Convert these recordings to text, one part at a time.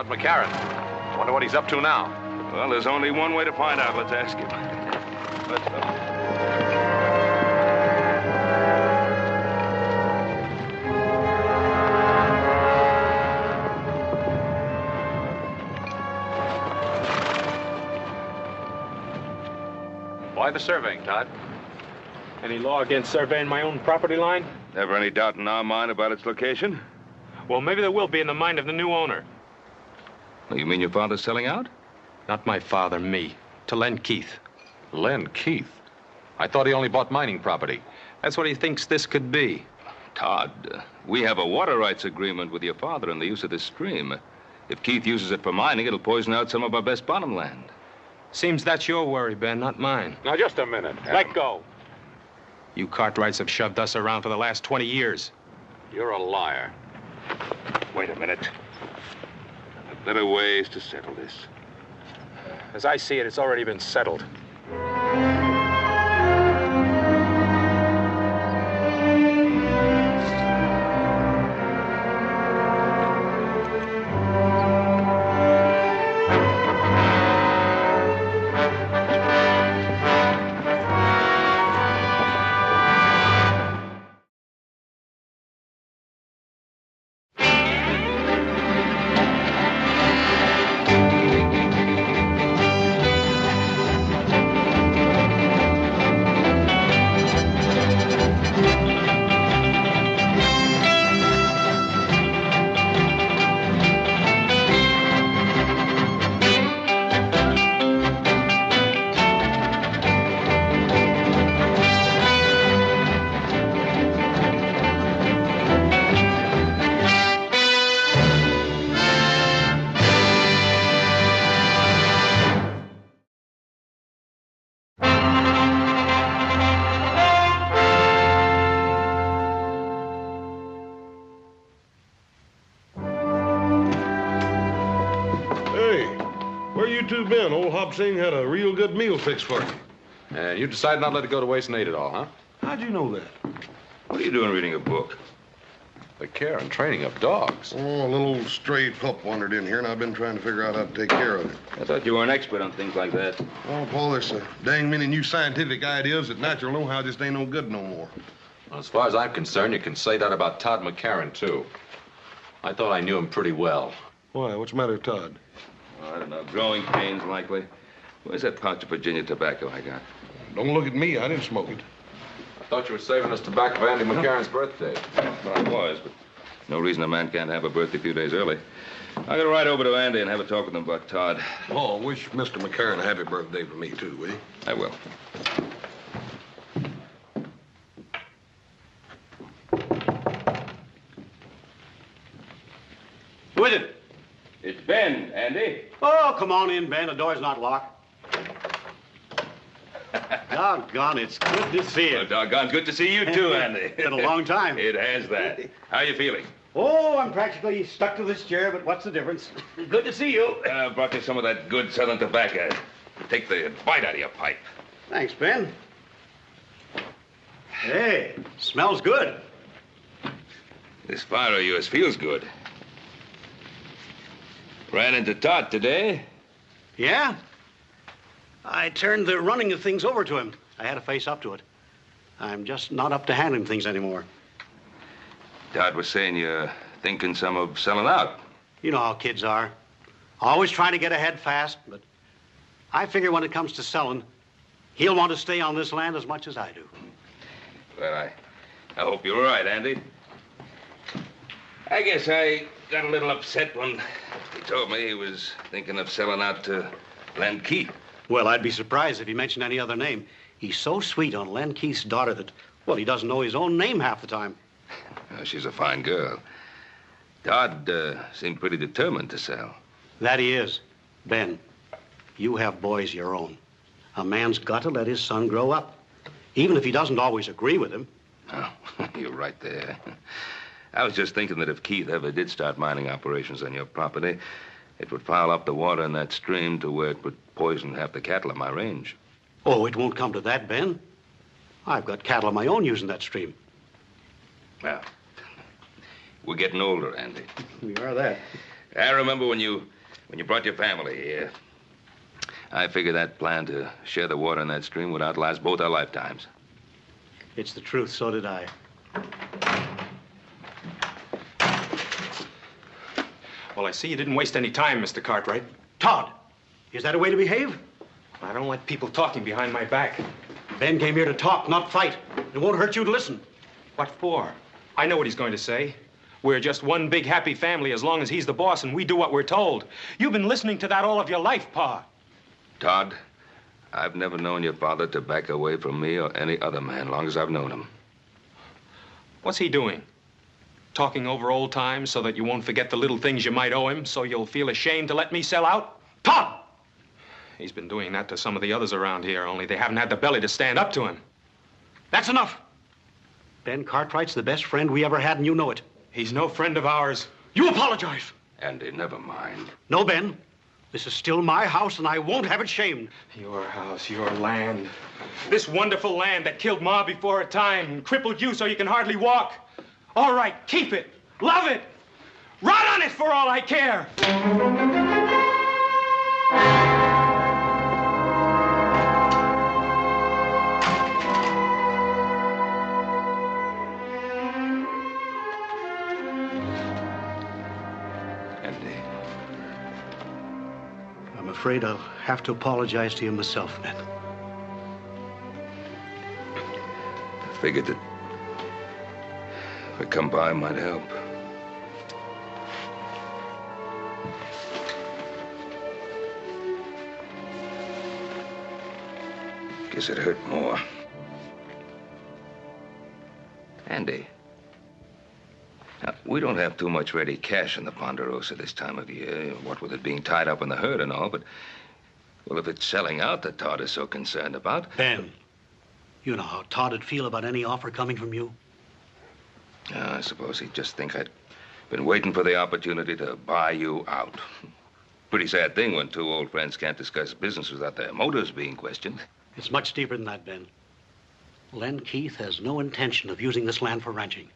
Todd McCarran. Wonder what he's up to now. Well, there's only one way to find out. Let's ask him. Let's go. Why the surveying, Todd? Any law against surveying my own property line? Never any doubt in our mind about its location? Well, maybe there will be in the mind of the new owner. Well, you mean your father's selling out? Not my father, me. To Len Keith. Len Keith? I thought he only bought mining property. That's what he thinks this could be. Todd, we have a water rights agreement with your father in the use of this stream. If Keith uses it for mining, it'll poison out some of our best bottom land. Seems that's your worry, Ben, not mine. Now, just a minute. Let go. You Cartwrights have shoved us around for the last 20 years. You're a liar. Wait a minute. There are better ways to settle this. As I see it, it's already been settled. Been? Old Hobsing had a real good meal fixed for you. And you decided not to let it go to waste and ate it all, huh? How'd you know that? What are you doing reading a book? The care and training of dogs. Oh, a little stray pup wandered in here, and I've been trying to figure out how to take care of it. I thought you were an expert on things like that. Oh, Paul, there's so dang many new scientific ideas that natural know-how just ain't no good no more. Well, as far as I'm concerned, you can say that about Todd McCarran, too. I thought I knew him pretty well. Why? What's the matter with Todd? Oh, I don't know. Growing pains, likely. Where's that pouch of Virginia tobacco I got? Don't look at me. I didn't smoke it. I thought you were saving us tobacco for Andy McCarran's birthday. Well, I was, but no reason a man can't have a birthday a few days early. I'm going to ride over to Andy and have a talk with him about Todd. Oh, wish Mr. McCarran a happy birthday for me, too, will you? I will. Who is it? It's Ben, Andy. Oh, come on in, Ben. The door's not locked. Doggone, it's good to see you. Well, doggone good to see you, too, Andy. It's been a long time. It has that. How you feeling? Oh, I'm practically stuck to this chair, but what's the difference? Good to see you. Brought you some of that good southern tobacco. Take the bite out of your pipe. Thanks, Ben. Hey, smells good. This fire of yours feels good. Ran into Todd today. Yeah? I turned the running of things over to him. I had to face up to it. I'm just not up to handling things anymore. Todd was saying you're thinking some of selling out. You know how kids are. Always trying to get ahead fast, but I figure when it comes to selling, he'll want to stay on this land as much as I do. Well, I hope you're right, Andy. I guess I got a little upset when he told me he was thinking of selling out to Len Keith. Well, I'd be surprised if he mentioned any other name. He's so sweet on Len Keith's daughter that, well, he doesn't know his own name half the time. She's a fine girl. Todd seemed pretty determined to sell. That he is. Ben, you have boys your own. A man's got to let his son grow up, even if he doesn't always agree with him. Oh, you're right there. I was just thinking that if Keith ever did start mining operations on your property, it would foul up the water in that stream to where it would poison half the cattle on my range. Oh, it won't come to that, Ben. I've got cattle of my own using that stream. Well, we're getting older, Andy. We are that. I remember when you brought your family here. I figured that plan to share the water in that stream would outlast both our lifetimes. It's the truth, so did I. Well, I see you didn't waste any time, Mr. Cartwright. Todd, is that a way to behave? I don't like people talking behind my back. Ben came here to talk, not fight. It won't hurt you to listen. What for? I know what he's going to say. We're just one big happy family as long as he's the boss and we do what we're told. You've been listening to that all of your life, Pa. Todd, I've never known your father to back away from me or any other man, long as I've known him. What's he doing? Talking over old times so that you won't forget the little things you might owe him, so you'll feel ashamed to let me sell out? Todd! He's been doing that to some of the others around here, only they haven't had the belly to stand up to him. That's enough. Ben Cartwright's the best friend we ever had, and you know it. He's no friend of ours. You apologize. Andy, never mind. No, Ben. This is still my house, and I won't have it shamed. Your house, your land. This wonderful land that killed Ma before her time and crippled you so you can hardly walk. All right, keep it. Love it. Run on it for all I care. I'm afraid I'll have to apologize to you myself, Ben. I figured that if I come by, might help. Guess it hurt more. Andy. Now, we don't have too much ready cash in the Ponderosa this time of year, what with it being tied up in the herd and all, but, well, if it's selling out that Todd is so concerned about... Ben, you know how Todd would feel about any offer coming from you. I suppose he'd just think I'd been waiting for the opportunity to buy you out. Pretty sad thing when two old friends can't discuss business without their motives being questioned. It's much deeper than that, Ben. Len Keith has no intention of using this land for ranching.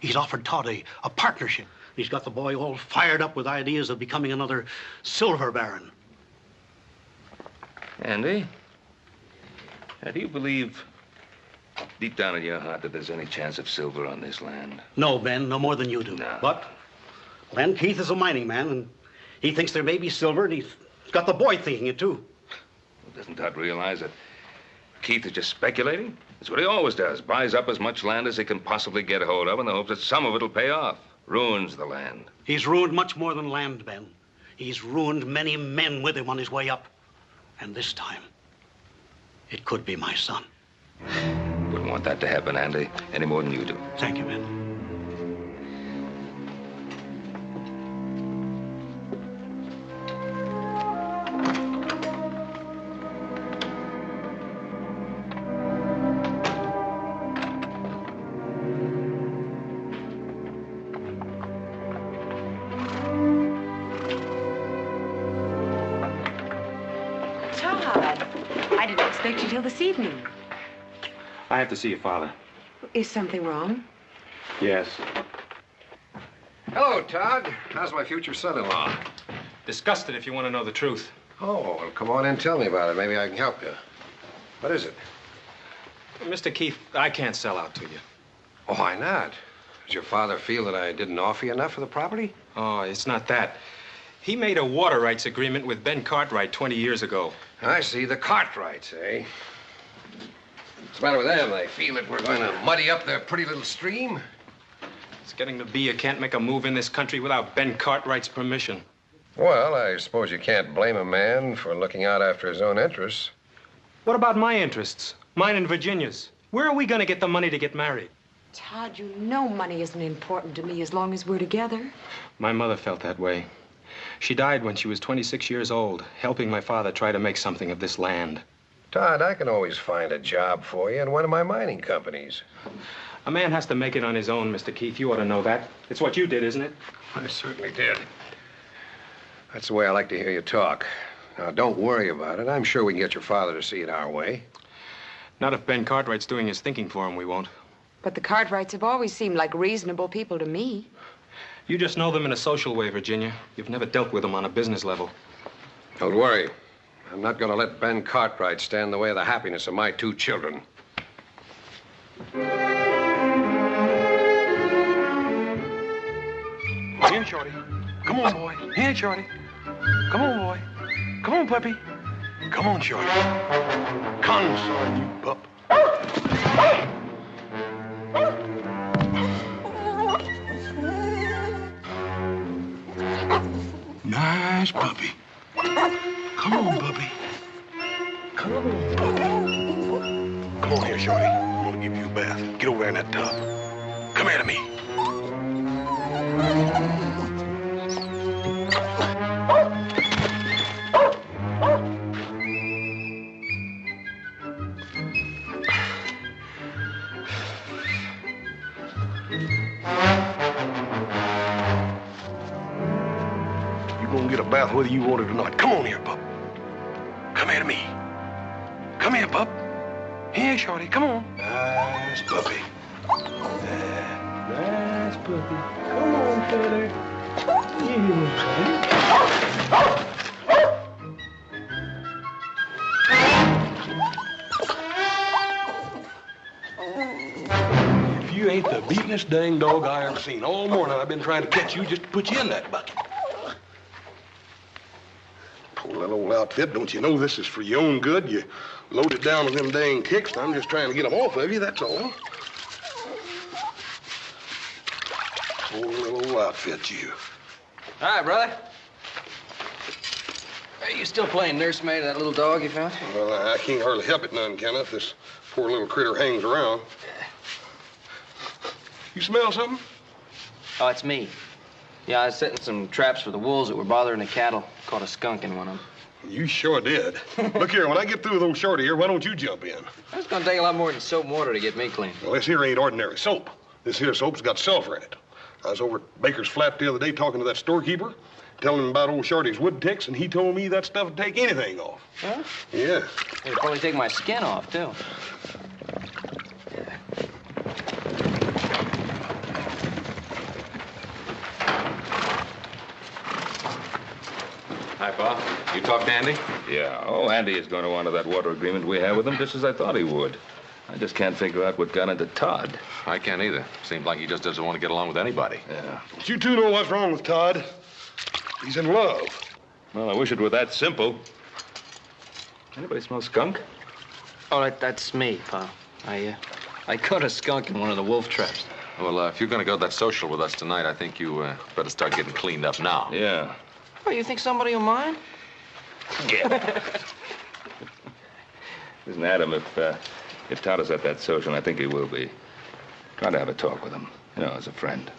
He's offered Todd a partnership. He's got the boy all fired up with ideas of becoming another silver baron. Andy, now, do you believe deep down in your heart that there's any chance of silver on this land? No, Ben, no more than you do. No. But Len Keith is a mining man, and he thinks there may be silver, and he's got the boy thinking it, too. Well, doesn't Todd realize that Keith is just speculating? That's what he always does. Buys up as much land as he can possibly get hold of in the hopes that some of it will pay off. Ruins the land. He's ruined much more than land, Ben. He's ruined many men with him on his way up. And this time, it could be my son. Wouldn't want that to happen, Andy, any more than you do. Thank you, Ben. This evening. I have to see your father. Is something wrong? Yes. Hello, Todd. How's my future son-in-law? Disgusted, if you want to know the truth. Oh, well, come on in and tell me about it. Maybe I can help you. What is it? Mr. Keith, I can't sell out to you. Oh, why not? Does your father feel that I didn't offer you enough for the property? Oh, it's not that. He made a water rights agreement with Ben Cartwright 20 years ago. I see. The Cartwrights, eh? What's the matter with them? They feel that we're going to muddy up their pretty little stream? It's getting to be you can't make a move in this country without Ben Cartwright's permission. Well, I suppose you can't blame a man for looking out after his own interests. What about my interests? Mine and Virginia's. Where are we going to get the money to get married? Todd, you know money isn't important to me as long as we're together. My mother felt that way. She died when she was 26 years old, helping my father try to make something of this land. Todd, I can always find a job for you in one of my mining companies. A man has to make it on his own, Mr. Keith. You ought to know that. It's what you did, isn't it? I certainly did. That's the way I like to hear you talk. Now, don't worry about it. I'm sure we can get your father to see it our way. Not if Ben Cartwright's doing his thinking for him, we won't. But the Cartwrights have always seemed like reasonable people to me. You just know them in a social way, Virginia. You've never dealt with them on a business level. Don't worry. I'm not going to let Ben Cartwright stand in the way of the happiness of my 2 children. Here, Shorty. Come on, boy. Here, Shorty. Come on, boy. Come on, puppy. Come on, Shorty. Consort, you pup. Nice puppy. Come on, puppy. Come on. Come on here, Shorty. I'm gonna give you a bath. Get over there in that tub. Come here to me. You're gonna get a bath whether you want it or not. Come on here, pup. Come here to me. Come here, pup. Here, Shorty. Come on. Nice puppy. Nice puppy. Come on, feather. If you ain't the beatin'est dang dog I ever seen. All morning I've been trying to catch you just to put you in that bucket. Poor little old outfit. Don't you know this is for your own good? You loaded down with them dang kicks, and I'm just trying to get them off of you, that's all. Poor little old outfit, you. All right, brother. Are you still playing nursemaid to that little dog you found? Well, I can't hardly help it none, can I? If this poor little critter hangs around. You smell something? Oh, it's me. Yeah, I was setting some traps for the wolves that were bothering the cattle. Caught a skunk in one of them. You sure did. Look here, when I get through with old Shorty here, why don't you jump in? It's gonna take a lot more than soap and water to get me clean. Well, this here ain't ordinary soap. This here soap's got sulfur in it. I was over at Baker's Flat the other day talking to that storekeeper, telling him about old Shorty's wood ticks, and he told me that stuff would take anything off. Huh? Yeah. It'll probably take my skin off, too. Hi, Pa. You talked to Andy? Yeah. Oh, Andy is going to honor that water agreement we have with him, just as I thought he would. I just can't figure out what got into Todd. I can't either. Seems like he just doesn't want to get along with anybody. Yeah. But you two know what's wrong with Todd. He's in love. Well, I wish it were that simple. Anybody smell skunk? Oh, that's me, Pa. I caught a skunk in one of the wolf traps. Well, if you're going to go to that social with us tonight, I think you better start getting cleaned up now. Yeah. Oh, you think somebody will mind? Yeah. Listen, Adam, if Todd is at that social, and I think he will be, try to have a talk with him, as a friend.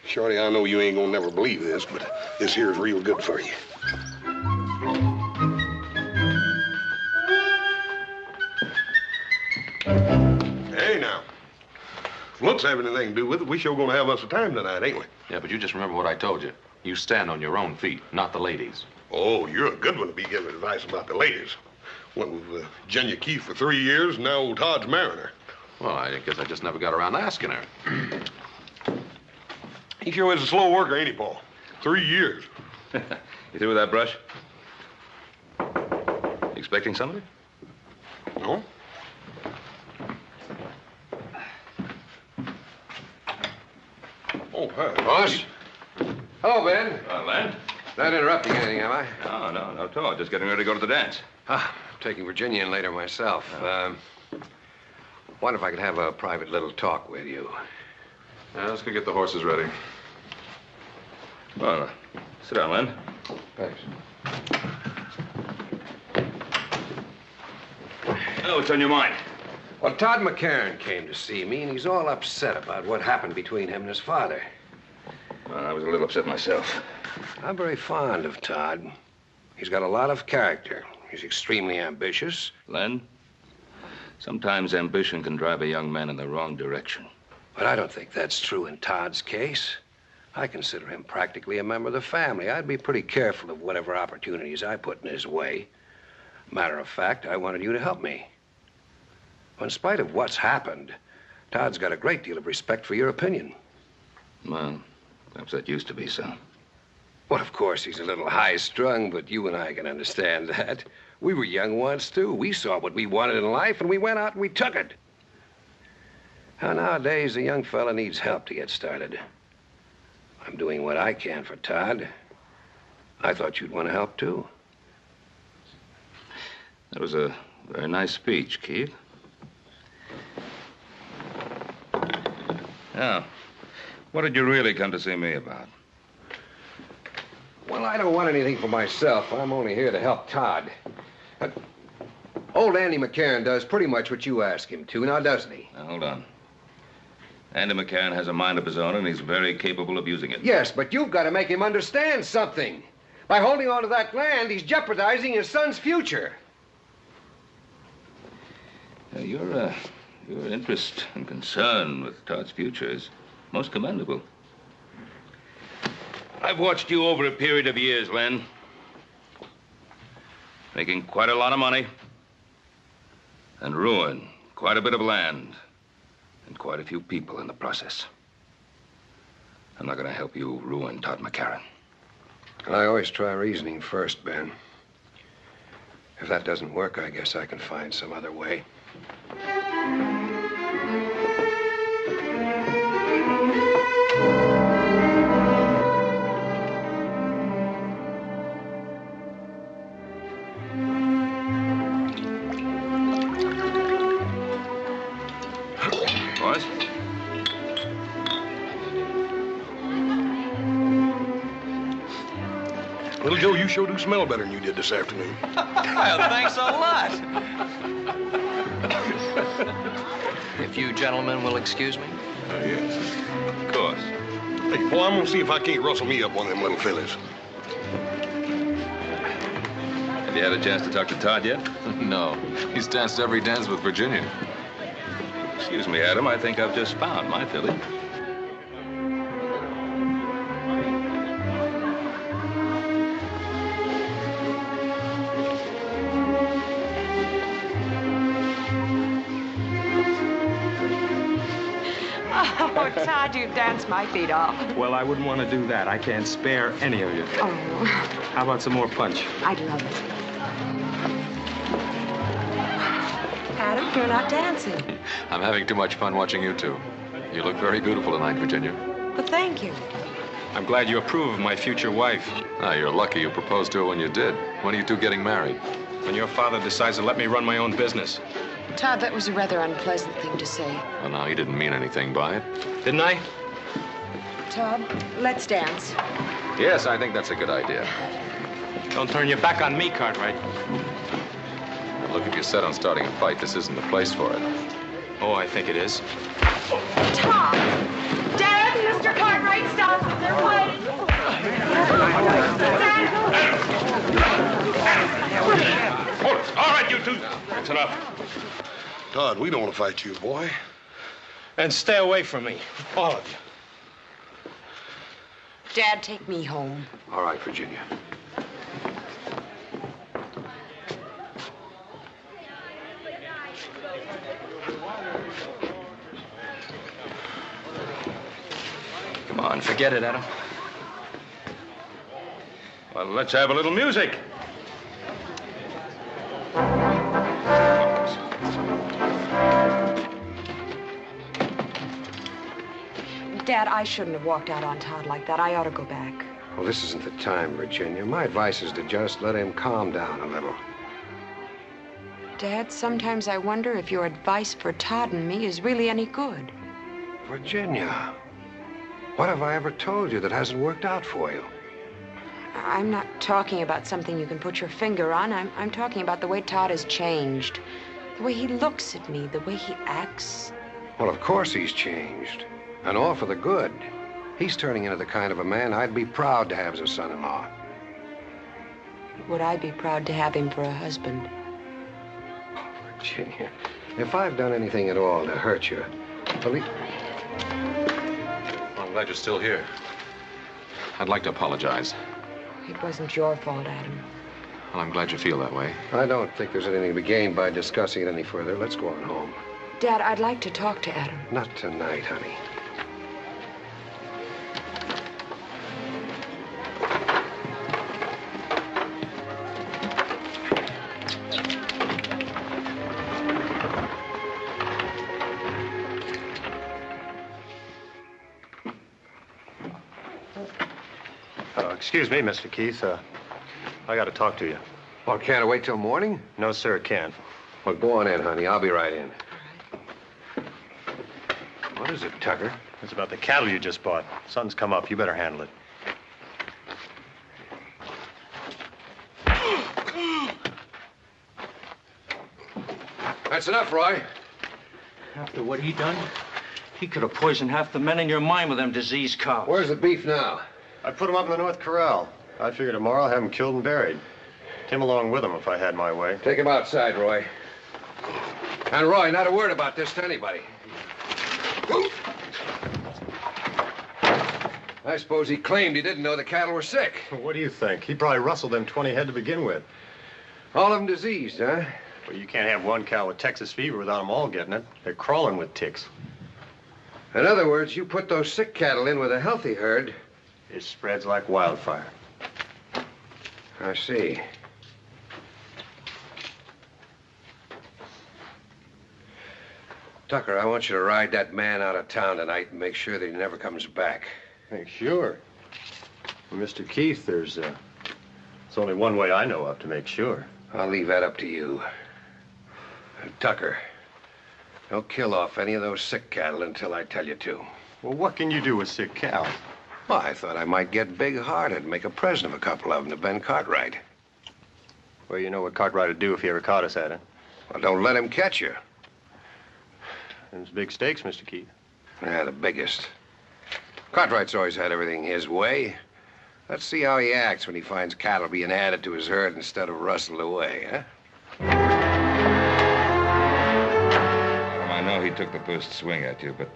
Shorty, I know you ain't gonna never believe this, but this here's real good for you. Hey, now. If looks have anything to do with it, we sure gonna have us a time tonight, ain't we? Yeah, but you just remember what I told you. You stand on your own feet, not the ladies. Oh, you're a good one to be giving advice about the ladies. Went with Jenya Keith for 3 years, and now old Todd's marrying her. Well, I guess I just never got around to asking her. He sure is a slow worker, ain't he, Paul? 3 years. You through with that brush? Expecting somebody? No? Oh, hi. Boss? Hello, Ben. Len? Not interrupting anything, am I? No, not at all. Just getting ready to go to the dance. I'm taking Virginia in later myself. Wonder if I could have a private little talk with you. Yeah, let's go get the horses ready. Well, sit down, Len. Thanks. Oh, what's on your mind? Well, Todd McCarran came to see me, and he's all upset about what happened between him and his father. Well, I was a little upset myself. I'm very fond of Todd. He's got a lot of character. He's extremely ambitious. Len, sometimes ambition can drive a young man in the wrong direction. But I don't think that's true in Todd's case. I consider him practically a member of the family. I'd be pretty careful of whatever opportunities I put in his way. Matter of fact, I wanted you to help me. In spite of what's happened, Todd's got a great deal of respect for your opinion. Well, perhaps that used to be so. Well, of course, he's a little high-strung, but you and I can understand that. We were young once, too. We saw what we wanted in life, and we went out and we took it. Now, nowadays, a young fella needs help to get started. I'm doing what I can for Todd. I thought you'd want to help, too. That was a very nice speech, Keith. Now, what did you really come to see me about? Well, I don't want anything for myself. I'm only here to help Todd. Old Andy McCarran does pretty much what you ask him to, now doesn't he? Now, hold on. Andy McCarran has a mind of his own, and he's very capable of using it. Yes, but you've got to make him understand something. By holding on to that land, he's jeopardizing his son's future. Your interest and concern with Todd's future is most commendable. I've watched you over a period of years, Len. Making quite a lot of money. And ruin quite a bit of land. And quite a few people in the process. I'm not going to help you ruin Todd McCarran. I always try reasoning first, Ben. If that doesn't work, I guess I can find some other way. Boys? Little Joe, you sure do smell better than you did this afternoon. Well, thanks a lot. If you gentlemen will excuse me. Yes. Of course. Hey, boy, I'm gonna see if I can't rustle me up one of them little fellas. Have you had a chance to talk to Todd yet? No. He's danced every dance with Virginia. Excuse me, Adam. I think I've just found my filly. Oh, Todd, you danced my feet off. Well, I wouldn't want to do that. I can't spare any of you. Oh, How about some more punch? I'd love it. Adam, you're not dancing. I'm having too much fun watching you two. You look very beautiful tonight, Virginia. But thank you. I'm glad you approve of my future wife. Ah, you're lucky you proposed to her when you did. When are you two getting married? When your father decides to let me run my own business. Todd, that was a rather unpleasant thing to say. Well, now, you didn't mean anything by it. Didn't I? Todd, let's dance. Yes, I think that's a good idea. Don't turn your back on me, Cartwright. Now, look, if you're set on starting a fight, this isn't the place for it. Oh, I think it is. Todd! Dad, Mr. Cartwright, stop. They're fighting. Hold it. All right, you two. That's enough. Todd, we don't want to fight you, boy. And stay away from me, all of you. Dad, take me home. All right, Virginia. Come on, forget it, Adam. Well, let's have a little music. Dad, I shouldn't have walked out on Todd like that. I ought to go back. Well, this isn't the time, Virginia. My advice is to just let him calm down a little. Dad, sometimes I wonder if your advice for Todd and me is really any good. Virginia, what have I ever told you that hasn't worked out for you? I'm not talking about something you can put your finger on. I'm talking about the way Todd has changed. The way he looks at me, the way he acts. Well, of course he's changed. And all for the good. He's turning into the kind of a man I'd be proud to have as a son-in-law. Would I be proud to have him for a husband? Oh, Virginia, if I've done anything at all to hurt you, believe... Well, I'm glad you're still here. I'd like to apologize. It wasn't your fault, Adam. Well, I'm glad you feel that way. I don't think there's anything to be gained by discussing it any further. Let's go on home. Dad, I'd like to talk to Adam. Not tonight, honey. Excuse me, Mr. Keith. I got to talk to you. Well, can't it wait till morning? No, sir, it can't. Well, go on in, honey. I'll be right in. What is it, Tucker? It's about the cattle you just bought. Something's come up. You better handle it. That's enough, Roy. After what he done, he could have poisoned half the men in your mine with them diseased cows. Where's the beef now? I put him up in the North Corral. I figure tomorrow I'll have him killed and buried. Tim along with him if I had my way. Take him outside, Roy. And Roy, not a word about this to anybody. I suppose he claimed he didn't know the cattle were sick. What do you think? He probably rustled them 20 head to begin with. All of them diseased, huh? Well, you can't have one cow with Texas fever without them all getting it. They're crawling with ticks. In other words, you put those sick cattle in with a healthy herd. It spreads like wildfire. I see. Tucker, I want you to ride that man out of town tonight and make sure that he never comes back. Hey, sure. Well, Mr. Keith, there's only one way I know of to make sure. I'll leave that up to you. Tucker, don't kill off any of those sick cattle until I tell you to. Well, what can you do with sick cows? Well, I thought I might get big-hearted and make a present of a couple of them to Ben Cartwright. Well, you know what Cartwright would do if he ever caught us at it. Well, don't let him catch you. Them's big stakes, Mr. Keith. Yeah, the biggest. Cartwright's always had everything his way. Let's see how he acts when he finds cattle being added to his herd instead of rustled away, huh? Well, I know he took the first swing at you, but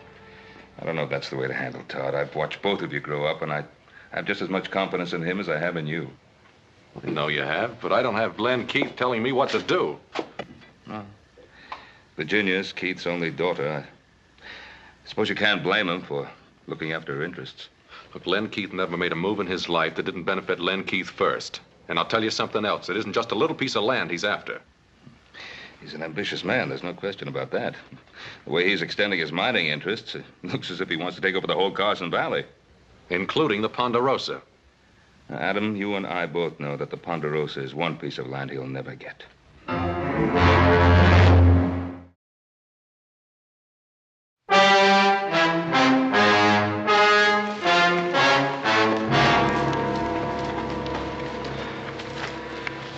I don't know if that's the way to handle Todd. I've watched both of you grow up, and I have just as much confidence in him as I have in you. No, you have, but I don't have Len Keith telling me what to do. No. Virginia's Keith's only daughter. I suppose you can't blame him for looking after her interests. Look, Len Keith never made a move in his life that didn't benefit Len Keith first. And I'll tell you something else. It isn't just a little piece of land he's after. He's an ambitious man. There's no question about that. The way he's extending his mining interests, it looks as if he wants to take over the whole Carson Valley. Including the Ponderosa. Now, Adam, you and I both know that the Ponderosa is one piece of land he'll never get.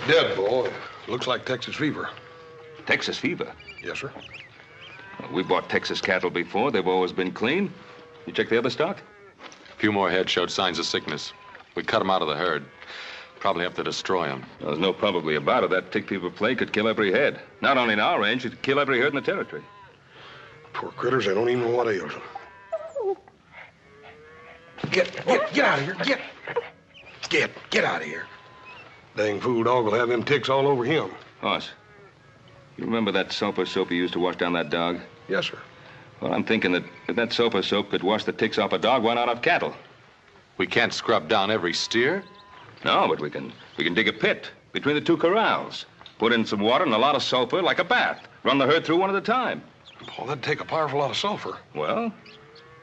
Dead, boy. Looks like Texas fever. Texas fever? Yes, sir. We bought Texas cattle before. They've always been clean. You check the other stock? A few more head showed signs of sickness. We cut them out of the herd. Probably have to destroy them. There's no probably about it. That tick fever plague could kill every head. Not only in our range, it'd kill every herd in the territory. Poor critters, they don't even know what ails them. Get out of here. Get out of here. Dang fool dog will have them ticks all over him. Boss, you remember that sulfur soap you used to wash down that dog? Yes, sir. Well, I'm thinking that if that sulfur soap could wash the ticks off a dog, why not off cattle? We can't scrub down every steer. No, but we can dig a pit between the two corrals. Put in some water and a lot of sulfur like a bath. Run the herd through one at a time. Paul, that'd take a powerful lot of sulfur. Well?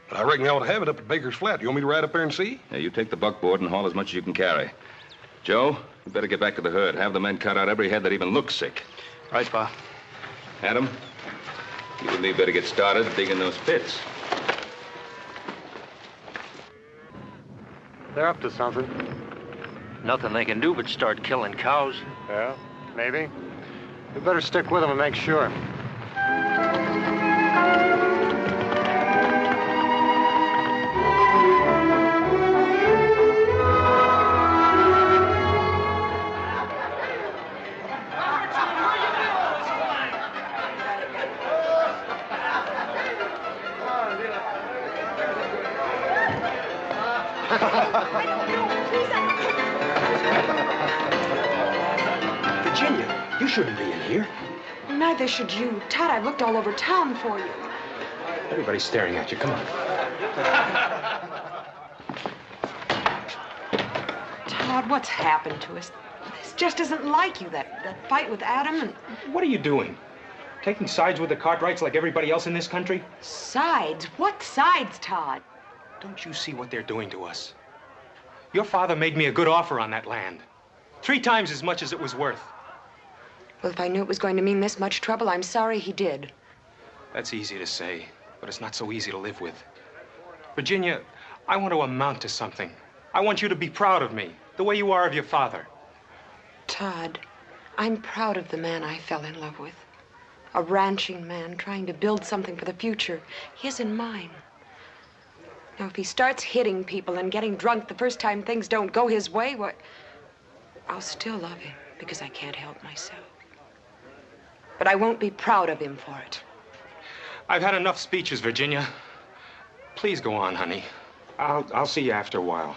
But I reckon they ought to have it up at Baker's Flat. You want me to ride up there and see? Yeah, you take the buckboard and haul as much as you can carry. Joe, you better get back to the herd. Have the men cut out every head that even looks sick. Right, Pa. Adam, you and me better get started digging those pits. They're up to something. Nothing they can do but start killing cows. Yeah, maybe. We better stick with them and make sure. Virginia, you shouldn't be in here. Neither should you. Todd, I've looked all over town for you. Everybody's staring at you. Come on. Todd, what's happened to us? This just isn't like you, that fight with Adam and... What are you doing? Taking sides with the Cartwrights like everybody else in this country? Sides? What sides, Todd? Don't you see what they're doing to us? Your father made me a good offer on that land. 3 times as much as it was worth. Well, if I knew it was going to mean this much trouble, I'm sorry he did. That's easy to say, but it's not so easy to live with. Virginia, I want to amount to something. I want you to be proud of me, the way you are of your father. Todd, I'm proud of the man I fell in love with. A ranching man trying to build something for the future, his and mine. Now, if he starts hitting people and getting drunk the first time things don't go his way, well, I'll still love him because I can't help myself. But I won't be proud of him for it. I've had enough speeches, Virginia. Please go on, honey. I'll see you after a while.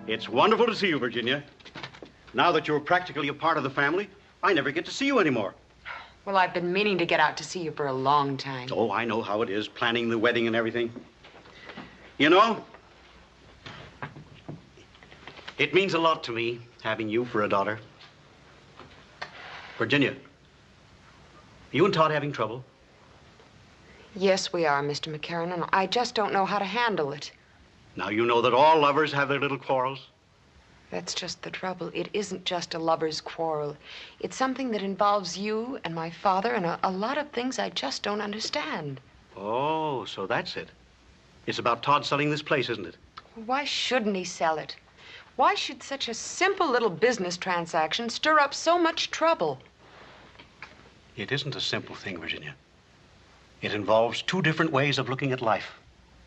It's wonderful to see you, Virginia. Now that you're practically a part of the family, I never get to see you anymore. Well, I've been meaning to get out to see you for a long time. Oh, I know how it is, planning the wedding and everything. You know, it means a lot to me, having you for a daughter. Virginia, you and Todd having trouble? Yes, we are, Mr. McCarran, and I just don't know how to handle it. Now you know that all lovers have their little quarrels. That's just the trouble. It isn't just a lover's quarrel. It's something that involves you and my father and a lot of things I just don't understand. Oh, so that's it. It's about Todd selling this place, isn't it? Why shouldn't he sell it? Why should such a simple little business transaction stir up so much trouble? It isn't a simple thing, Virginia. It involves 2 different ways of looking at life.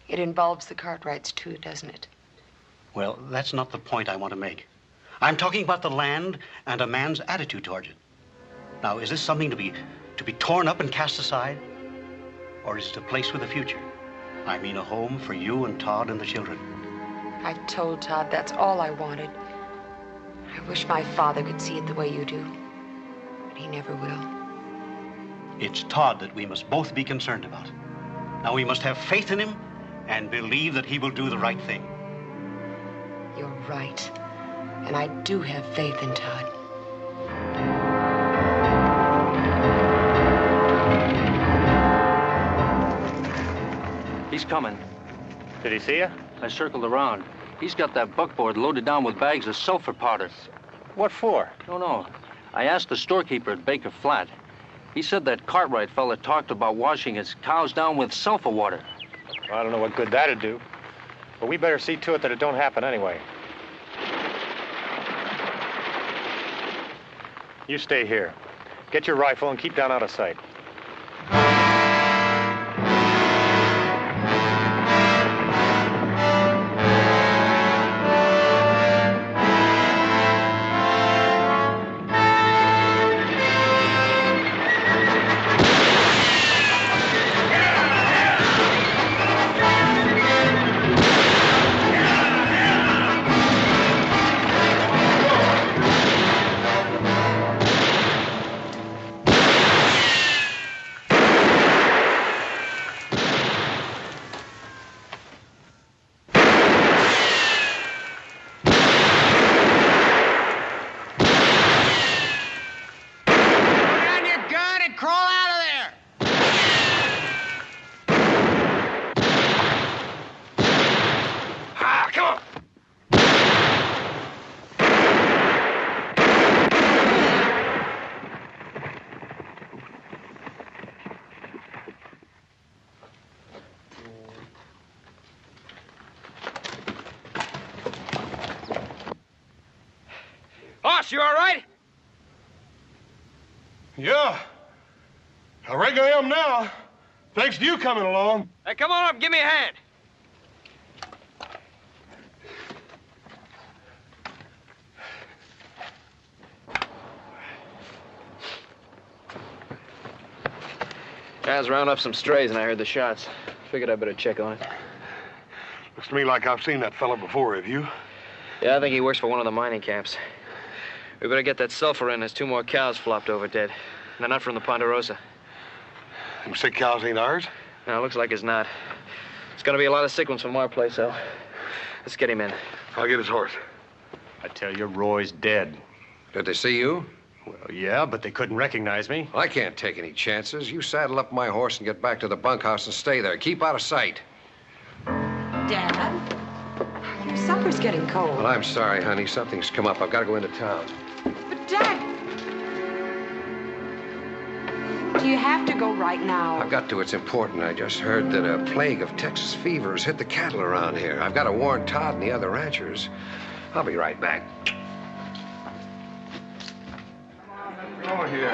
It involves the Cartwrights, too, doesn't it? Well, that's not the point I want to make. I'm talking about the land and a man's attitude towards it. Now, is this something to be torn up and cast aside? Or is it a place with a future? I mean, a home for you and Todd and the children. I told Todd that's all I wanted. I wish my father could see it the way you do. But he never will. It's Todd that we must both be concerned about. Now, we must have faith in him and believe that he will do the right thing. You're right. And I do have faith in Todd. He's coming. Did he see you? I circled around. He's got that buckboard loaded down with bags of sulfur powder. What for? No. I asked the storekeeper at Baker Flat. He said that Cartwright fella talked about washing his cows down with sulfur water. Well, I don't know what good that'd do. But we better see to it that it don't happen anyway. You stay here. Get your rifle and keep down out of sight. Boss, you all right? Yeah. I reckon I am now. Thanks to you coming along. Hey, come on up, give me a hand. Guys round up some strays and I heard the shots. Figured I better check on it. Looks to me like I've seen that fella before, have you? Yeah, I think he works for one of the mining camps. We better get that sulfur in. There's 2 more cows flopped over dead. And they're not from the Ponderosa. Them sick cows ain't ours? No, looks like it's not. It's gonna be a lot of sick ones from our place, though. Let's get him in. I'll get his horse. I tell you, Roy's dead. Did they see you? Well, yeah, but they couldn't recognize me. I can't take any chances. You saddle up my horse and get back to the bunkhouse and stay there. Keep out of sight. Dad, your supper's getting cold. Well, I'm sorry, honey. Something's come up. I've got to go into town. But, Dad, do you have to go right now? I've got to. It's important. I just heard that a plague of Texas fever has hit the cattle around here. I've got to warn Todd and the other ranchers. I'll be right back. Oh, here.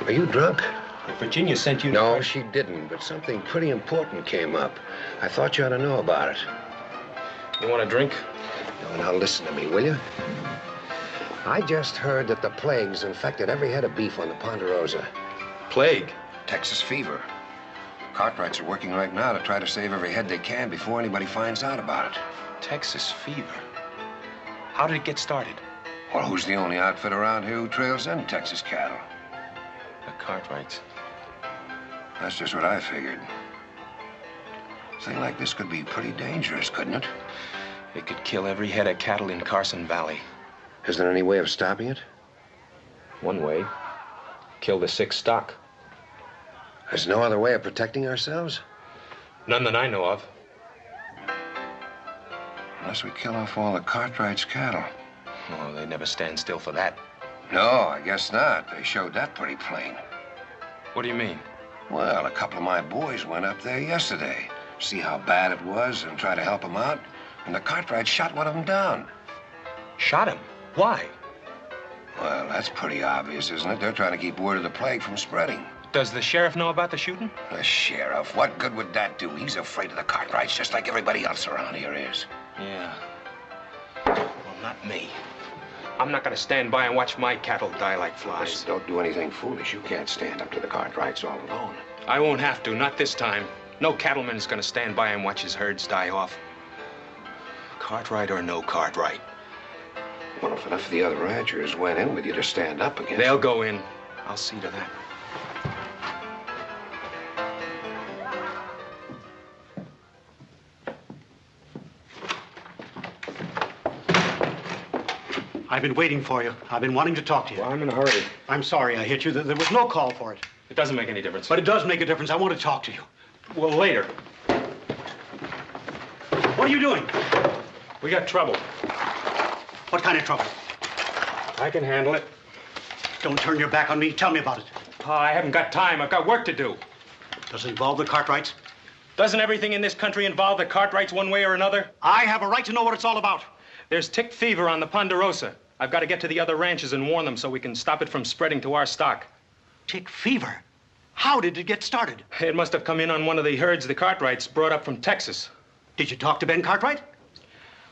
Are you drunk? Virginia sent you... No, she didn't, but something pretty important came up. I thought you ought to know about it. You want a drink? No, now listen to me, will you? I just heard that the plague's infected every head of beef on the Ponderosa. Plague? Texas fever. Cartwrights are working right now to try to save every head they can before anybody finds out about it. Texas fever? How did it get started? Well, who's the only outfit around here who trails in Texas cattle? The Cartwrights. That's just what I figured. A thing like this could be pretty dangerous, couldn't it? It could kill every head of cattle in Carson Valley. Is there any way of stopping it? One way. Kill the sick stock. There's no other way of protecting ourselves? None that I know of. Unless we kill off all the Cartwrights' cattle. Oh, they never stand still for that. No, I guess not. They showed that pretty plain. What do you mean? Well, a couple of my boys went up there yesterday. See how bad it was and try to help them out. And the Cartwrights shot one of them down. Shot him? Why? Well, that's pretty obvious, isn't it? They're trying to keep word of the plague from spreading. Does the sheriff know about the shooting? The sheriff? What good would that do? He's afraid of the Cartwrights just like everybody else around here is. Yeah. Well, not me. I'm not going to stand by and watch my cattle die like flies. Listen, don't do anything foolish. You can't stand up to the Cartwrights all alone. I won't have to, not this time. No cattleman's going to stand by and watch his herds die off. Cartwright or no Cartwright. Well, if enough of the other ranchers went in with you to stand up against... They'll go in. I'll see to that. I've been waiting for you. I've been wanting to talk to you. Well, I'm in a hurry. I'm sorry I hit you. There was no call for it. It doesn't make any difference. But it does make a difference. I want to talk to you. Well, later. What are you doing? We got trouble. What kind of trouble? I can handle it. Don't turn your back on me. Tell me about it. Oh, I haven't got time. I've got work to do. Does it involve the Cartwrights? Doesn't everything in this country involve the Cartwrights one way or another? I have a right to know what it's all about. There's tick fever on the Ponderosa. I've got to get to the other ranches and warn them so we can stop it from spreading to our stock. Tick fever? How did it get started? It must have come in on one of the herds the Cartwrights brought up from Texas. Did you talk to Ben Cartwright?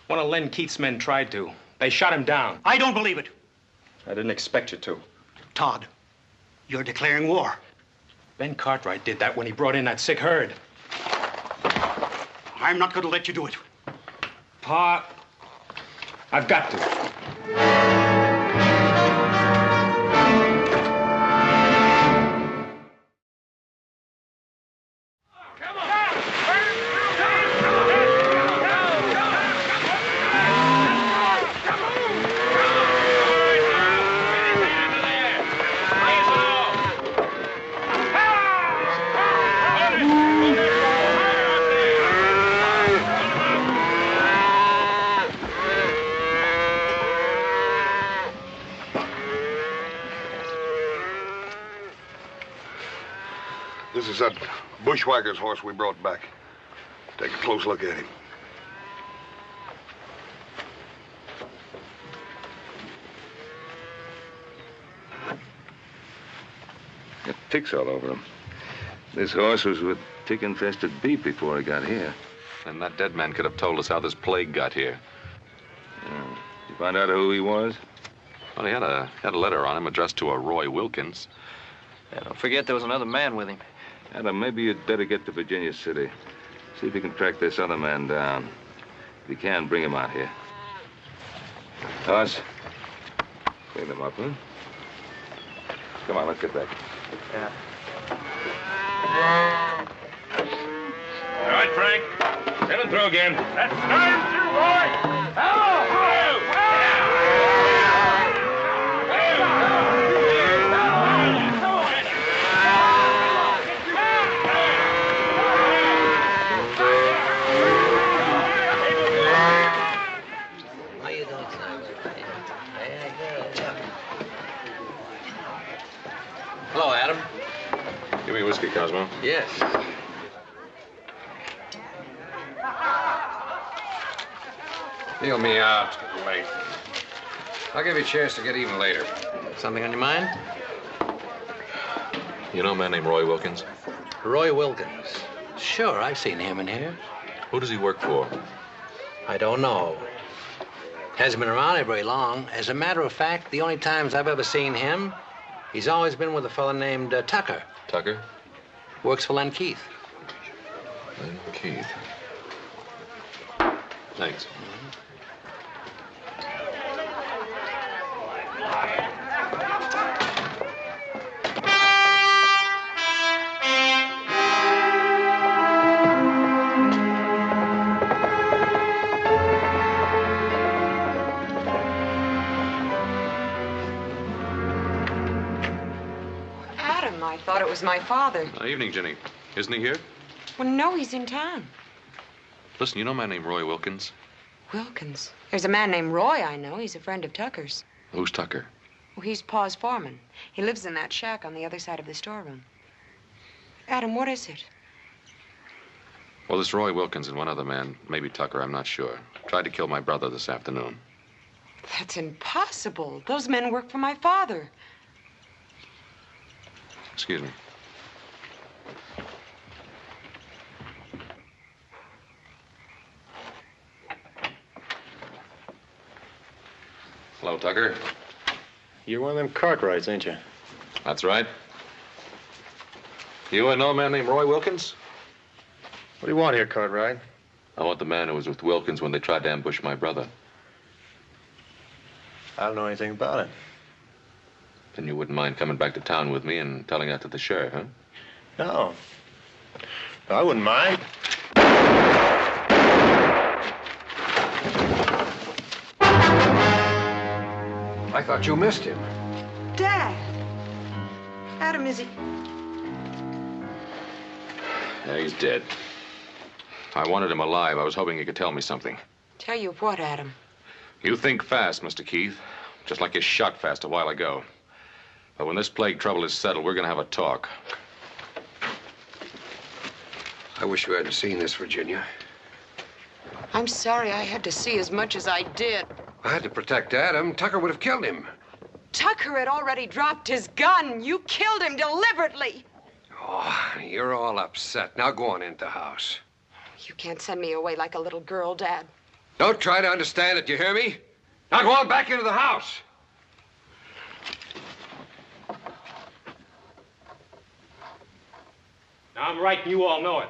One of Len Keith's men tried to. They shot him down. I don't believe it. I didn't expect you to. Todd, you're declaring war. Ben Cartwright did that when he brought in that sick herd. I'm not going to let you do it. Pa, I've got to. This is that bushwhacker's horse we brought back. Take a close look at him. Got ticks all over him. This horse was with tick-infested beef before he got here. And that dead man could have told us how this plague got here. You find out who he was? Well, he had a letter on him addressed to a Roy Wilkins. Yeah, don't forget there was another man with him. Adam, maybe you'd better get to Virginia City. See if you can track this other man down. If you can, bring him out here. Toss. Clean them up, huh? Come on, let's get back. Yeah. All right, Frank. Send him through again. That's time through, boy. Hello, Adam. Give me whiskey, Cosmo. Yes. Deal me out. Late. I'll give you a chance to get even later. Something on your mind? You know a man named Roy Wilkins? Roy Wilkins. Sure, I've seen him in here. Who does he work for? I don't know. Hasn't been around here very long. As a matter of fact, the only times I've ever seen him, he's always been with a fellow named Tucker. Tucker? Works for Len Keith. Len Keith. Thanks. Adam, I thought it was my father. Evening, Jenny. Isn't he here? Well, no, he's in town. Listen, you know a man named Roy Wilkins? Wilkins. There's a man named Roy I know. He's a friend of Tucker's. Who's Tucker? Well, he's Pa's foreman. He lives in that shack on the other side of the storeroom. Adam, what is it? Well, this Roy Wilkins and one other man, maybe Tucker, I'm not sure, tried to kill my brother this afternoon. That's impossible. Those men work for my father. Excuse me. Hello, Tucker. You're one of them Cartwrights, ain't you? That's right. You know a man named Roy Wilkins? What do you want here, Cartwright? I want the man who was with Wilkins when they tried to ambush my brother. I don't know anything about it. Then you wouldn't mind coming back to town with me and telling that to the sheriff, huh? No. I wouldn't mind. I thought you missed him. Dad. Adam, is he? Yeah, he's dead. I wanted him alive. I was hoping he could tell me something. Tell you what, Adam? You think fast, Mr. Keith. Just like you shot fast a while ago. But when this plague trouble is settled, we're going to have a talk. I wish you hadn't seen this, Virginia. I'm sorry I had to see as much as I did. I had to protect Adam. Tucker would have killed him. Tucker had already dropped his gun. You killed him deliberately. Oh, you're all upset. Now go on into the house. You can't send me away like a little girl, Dad. Don't try to understand it, you hear me? Now go on back into the house. Now, I'm right, and you all know it.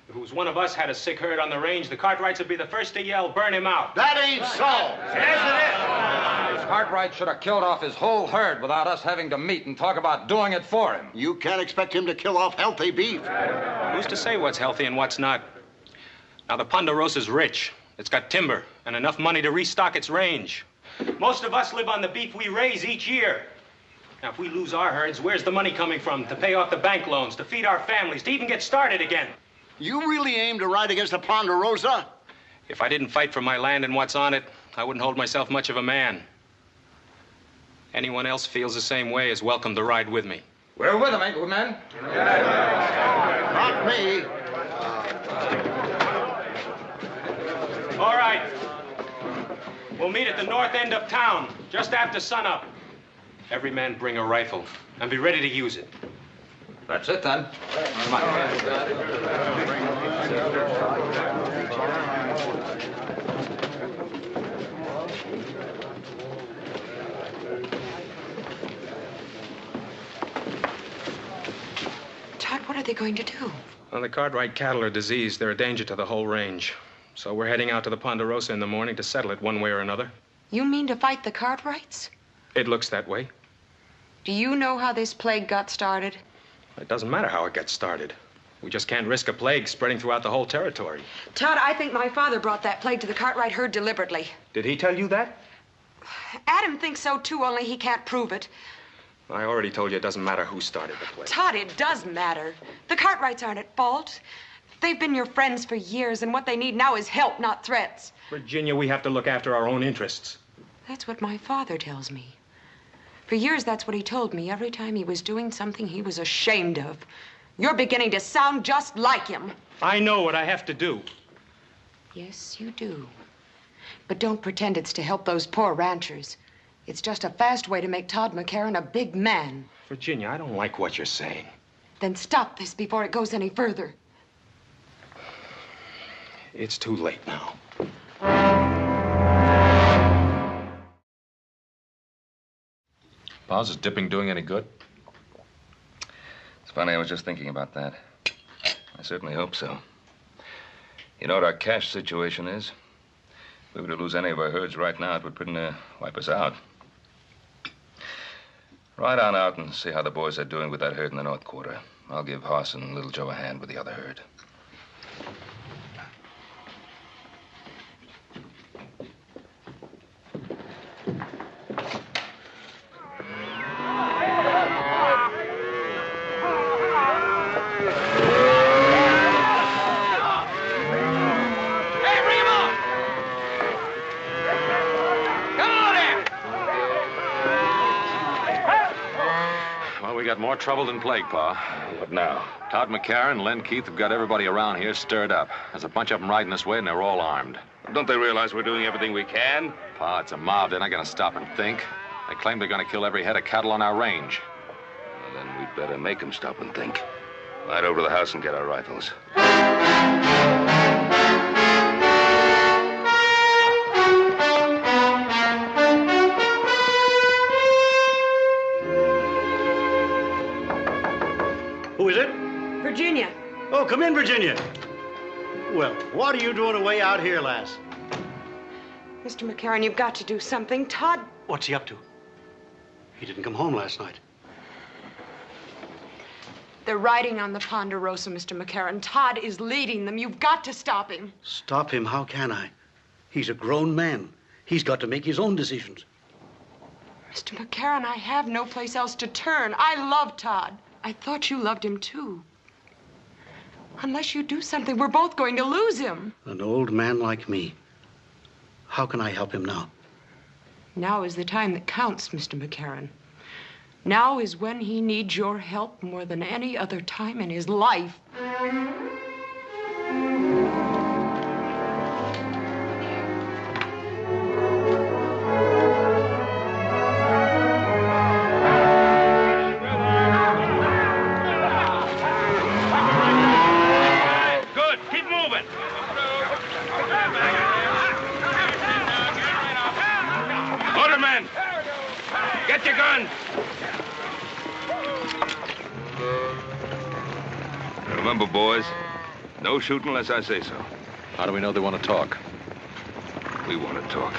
If it was one of us had a sick herd on the range, the Cartwrights would be the first to yell, burn him out. That ain't so. Yes, it is. Cartwright should have killed off his whole herd without us having to meet and talk about doing it for him. You can't expect him to kill off healthy beef. Who's to say what's healthy and what's not? Now, the Ponderosa's rich. It's got timber and enough money to restock its range. Most of us live on the beef we raise each year. Now, if we lose our herds, where's the money coming from to pay off the bank loans, to feed our families, to even get started again? You really aim to ride against the Ponderosa? If I didn't fight for my land and what's on it, I wouldn't hold myself much of a man. Anyone else feels the same way is welcome to ride with me. We're with him, ain't we, men? Not me. All right. We'll meet at the north end of town, just after sunup. Every man bring a rifle and be ready to use it. That's it, then. Come on. Todd, what are they going to do? Well, the Cartwright cattle are diseased. They're a danger to the whole range. So we're heading out to the Ponderosa in the morning to settle it one way or another. You mean to fight the Cartwrights? It looks that way. Do you know how this plague got started? It doesn't matter how it got started. We just can't risk a plague spreading throughout the whole territory. Todd, I think my father brought that plague to the Cartwright herd deliberately. Did he tell you that? Adam thinks so, too, only he can't prove it. I already told you it doesn't matter who started the plague. Todd, it does matter. The Cartwrights aren't at fault. They've been your friends for years, and what they need now is help, not threats. Virginia, we have to look after our own interests. That's what my father tells me. For years, that's what he told me every time he was doing something he was ashamed of. You're beginning to sound just like him. I know what I have to do. Yes, you do. But don't pretend it's to help those poor ranchers. It's just a fast way to make Todd McCarran a big man. Virginia, I don't like what you're saying. Then stop this before it goes any further. It's too late now. Boz, is dipping doing any good? It's funny, I was just thinking about that. I certainly hope so. You know what our cash situation is? If we were to lose any of our herds right now, it would pretty near wipe us out. Ride on out and see how the boys are doing with that herd in the North Quarter. I'll give Hoss and Little Joe a hand with the other herd. More trouble than plague, Pa. What now? Todd McCarran and Len Keith have got everybody around here stirred up. There's a bunch of them riding this way, and they're all armed. Don't they realize we're doing everything we can? Pa, it's a mob. They're not going to stop and think. They claim they're going to kill every head of cattle on our range. Well, then we'd better make them stop and think. Ride over to the house and get our rifles. Who is it? Virginia. Oh, come in, Virginia. Well, what are you doing away out here, lass? Mr. McCarran, you've got to do something. Todd... What's he up to? He didn't come home last night. They're riding on the Ponderosa, Mr. McCarran. Todd is leading them. You've got to stop him. Stop him? How can I? He's a grown man. He's got to make his own decisions. Mr. McCarran, I have no place else to turn. I love Todd. I thought you loved him, too. Unless you do something, we're both going to lose him. An old man like me. How can I help him now? Now is the time that counts, Mr. McCarran. Now is when he needs your help more than any other time in his life. Get your guns! Remember, boys, no shooting unless I say so. How do we know they want to talk? We want to talk.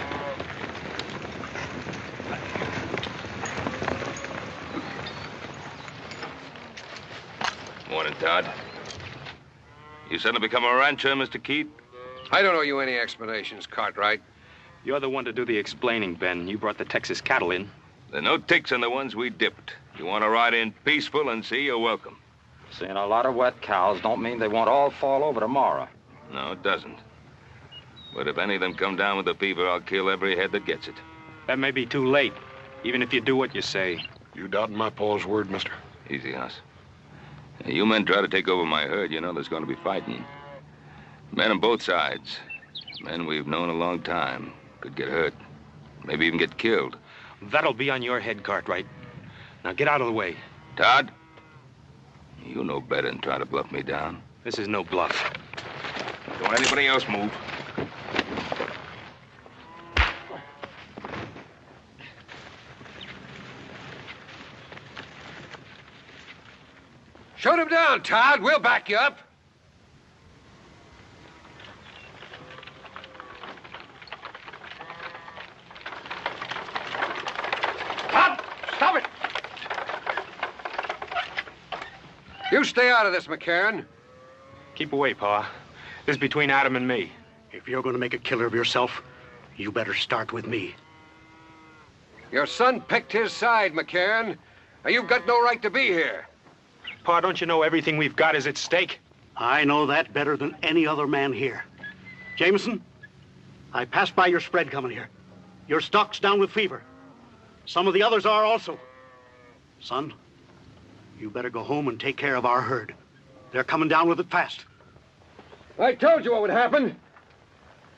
Morning, Todd. You suddenly become a rancher, Mr. Keith? I don't owe you any explanations, Cartwright. You're the one to do the explaining, Ben. You brought the Texas cattle in. There are no ticks on the ones we dipped. You want to ride in peaceful and see, you're welcome. Seeing a lot of wet cows don't mean they won't all fall over tomorrow. No, it doesn't. But if any of them come down with the fever, I'll kill every head that gets it. That may be too late, even if you do what you say. You doubting my Paul's word, mister? Easy, Hoss. You men try to take over my herd, you know there's going to be fighting. Men on both sides. Men we've known a long time. Could get hurt. Maybe even get killed. That'll be on your head, Cartwright. Now get out of the way. Todd? You know better than try to bluff me down. This is no bluff. Don't let anybody else move. Shoot him down, Todd. We'll back you up. You stay out of this, McCarran. Keep away, Pa. This is between Adam and me. If you're going to make a killer of yourself, you better start with me. Your son picked his side, McCarran. Now, you've got no right to be here. Pa, don't you know everything we've got is at stake? I know that better than any other man here. Jameson, I passed by your spread coming here. Your stock's down with fever. Some of the others are also. Son, you better go home and take care of our herd. They're coming down with it fast. I told you what would happen.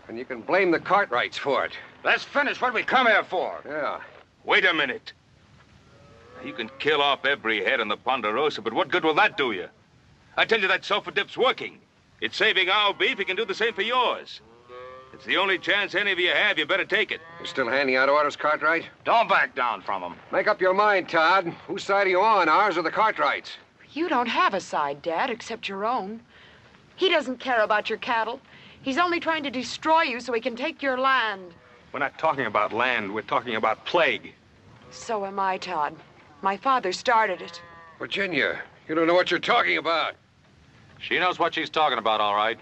And you can blame the Cartwrights for it. Let's finish what we come here for. Yeah. Wait a minute. You can kill off every head on the Ponderosa, but what good will that do you? I tell you that sulfur dip's working. It's saving our beef. It can do the same for yours. It's the only chance any of you have. You better take it. You still handing out orders, Cartwright? Don't back down from them. Make up your mind, Todd. Whose side are you on, ours or the Cartwrights? You don't have a side, Dad, except your own. He doesn't care about your cattle. He's only trying to destroy you so he can take your land. We're not talking about land. We're talking about plague. So am I, Todd. My father started it. Virginia, you don't know what you're talking about. She knows what she's talking about, all right.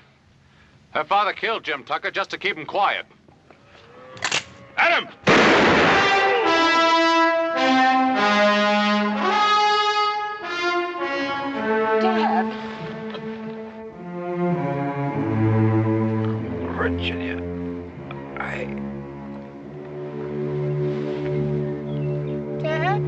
Her father killed Jim Tucker just to keep him quiet. Adam! Dad. Virginia, Dad?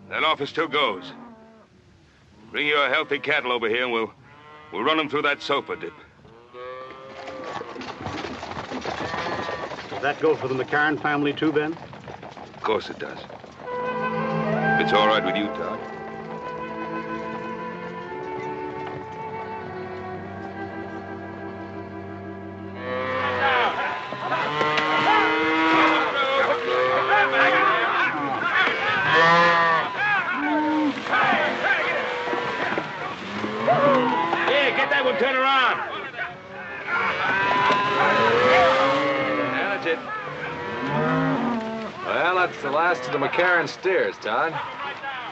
That offer still goes. Bring your healthy cattle over here and we'll run them through that sulfur dip. Does that go for the McCarran family too, Ben? Of course it does. If it's all right with you, Todd. Turn around. Yeah, that's it. Well, that's the last of the McCarran steers, Todd.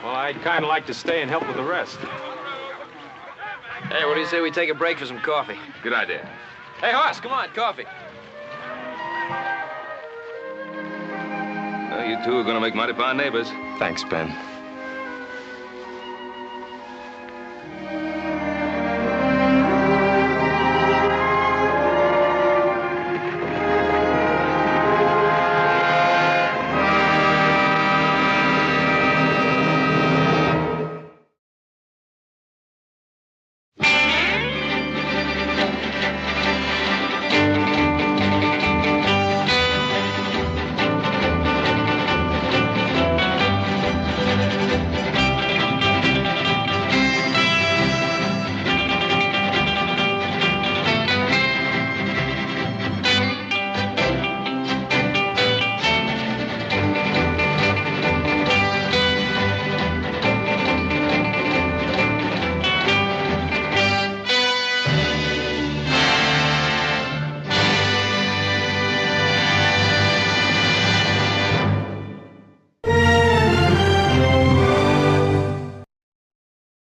Well, I'd kind of like to stay and help with the rest. Hey, what do you say we take a break for some coffee? Good idea. Hey, Hoss, come on, coffee. Well, you two are going to make mighty fine neighbors. Thanks, Ben.